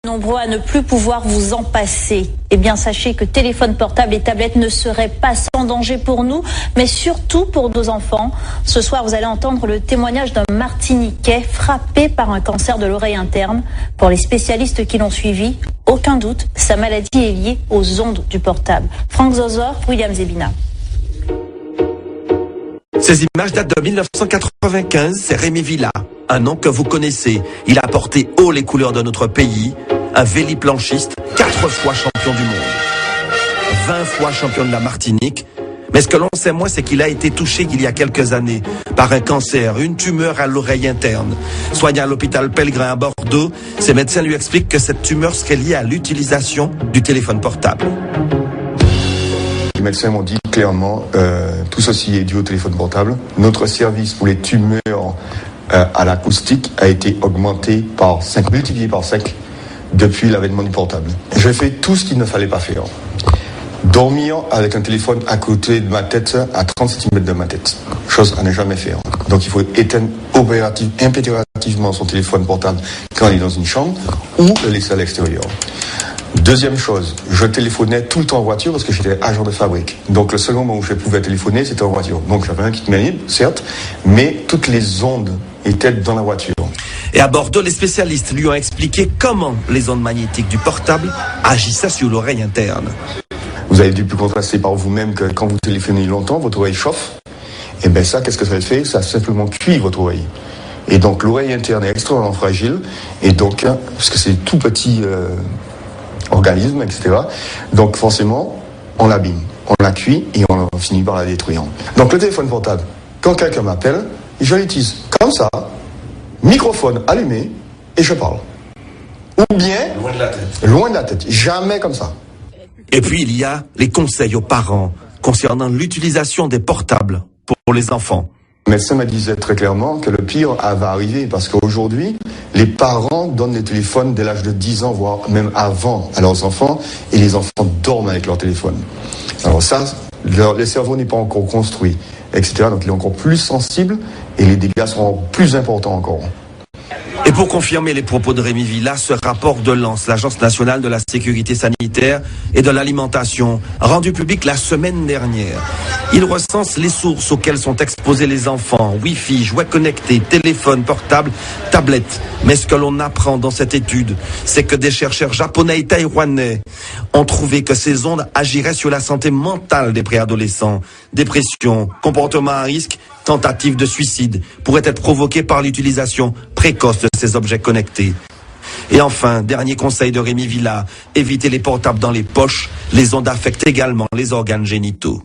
Nombreux à ne plus pouvoir vous en passer. Eh bien, sachez que téléphone portable et tablette ne seraient pas sans danger pour nous, mais surtout pour nos enfants. Ce soir, vous allez entendre le témoignage d'un Martiniquais frappé par un cancer de l'oreille interne. Pour les spécialistes qui l'ont suivi, aucun doute, sa maladie est liée aux ondes du portable. Franck Zozor, William Zebina. Ces images datent de 1995, c'est Rémi Villa, un nom que vous connaissez. Il a porté haut les couleurs de notre pays, un véliplanchiste, 4 fois champion du monde, 20 fois champion de la Martinique. Mais ce que l'on sait moins, c'est qu'il a été touché il y a quelques années par un cancer, une tumeur à l'oreille interne. Soigné à l'hôpital Pellegrin à Bordeaux, ses médecins lui expliquent que cette tumeur serait liée à l'utilisation du téléphone portable. Les médecins m'ont dit clairement, tout ceci est dû au téléphone portable. Notre service pour les tumeurs à l'acoustique a été augmenté par 5, multiplié par 5 depuis l'avènement du portable. J'ai fait tout ce qu'il ne fallait pas faire. Dormir avec un téléphone à côté de ma tête, à 30 cm de ma tête. Chose à ne jamais faire. Donc il faut éteindre impérativement son téléphone portable quand il est dans une chambre ou le laisser à l'extérieur. Deuxième chose, je téléphonais tout le temps en voiture parce que j'étais agent de fabrique. Donc le seul moment où je pouvais téléphoner, c'était en voiture. Donc j'avais un kit main libre, certes, mais toutes les ondes étaient dans la voiture. Et à Bordeaux, les spécialistes lui ont expliqué comment les ondes magnétiques du portable agissaient sur l'oreille interne. Vous avez dû pu contraster par vous-même que quand vous téléphonez longtemps, votre oreille chauffe. Et bien ça, qu'est-ce que ça fait? Ça simplement cuit votre oreille. Et donc l'oreille interne est extrêmement fragile. Et donc, parce que c'est tout petit organisme, etc. Donc forcément, on l'abîme, on la cuit et on finit par la détruire. Donc le téléphone portable, quand quelqu'un m'appelle, je l'utilise comme ça, microphone allumé, et je parle. Ou bien, loin de la tête. Loin de la tête, jamais comme ça. Et puis il y a les conseils aux parents concernant l'utilisation des portables pour les enfants. Le médecin me disait très clairement que le pire va arriver parce qu'aujourd'hui, les parents donnent des téléphones dès l'âge de 10 ans, voire même avant à leurs enfants, et les enfants dorment avec leur téléphone. Alors ça, le cerveau n'est pas encore construit, etc. Donc il est encore plus sensible et les dégâts seront plus importants encore. Et pour confirmer les propos de Rémi Villa, ce rapport de l'ANS, l'Agence nationale de la sécurité sanitaire et de l'alimentation, rendu public la semaine dernière. Il recense les sources auxquelles sont exposés les enfants, Wi-Fi, jouets connectés, téléphones portables, tablettes. Mais ce que l'on apprend dans cette étude, c'est que des chercheurs japonais et taïwanais ont trouvé que ces ondes agiraient sur la santé mentale des préadolescents. Dépression, comportement à risque, tentative de suicide pourraient être provoquées par l'utilisation précoce de ces objets connectés. Et enfin, dernier conseil de Rémi Villa, évitez les portables dans les poches. Les ondes affectent également les organes génitaux.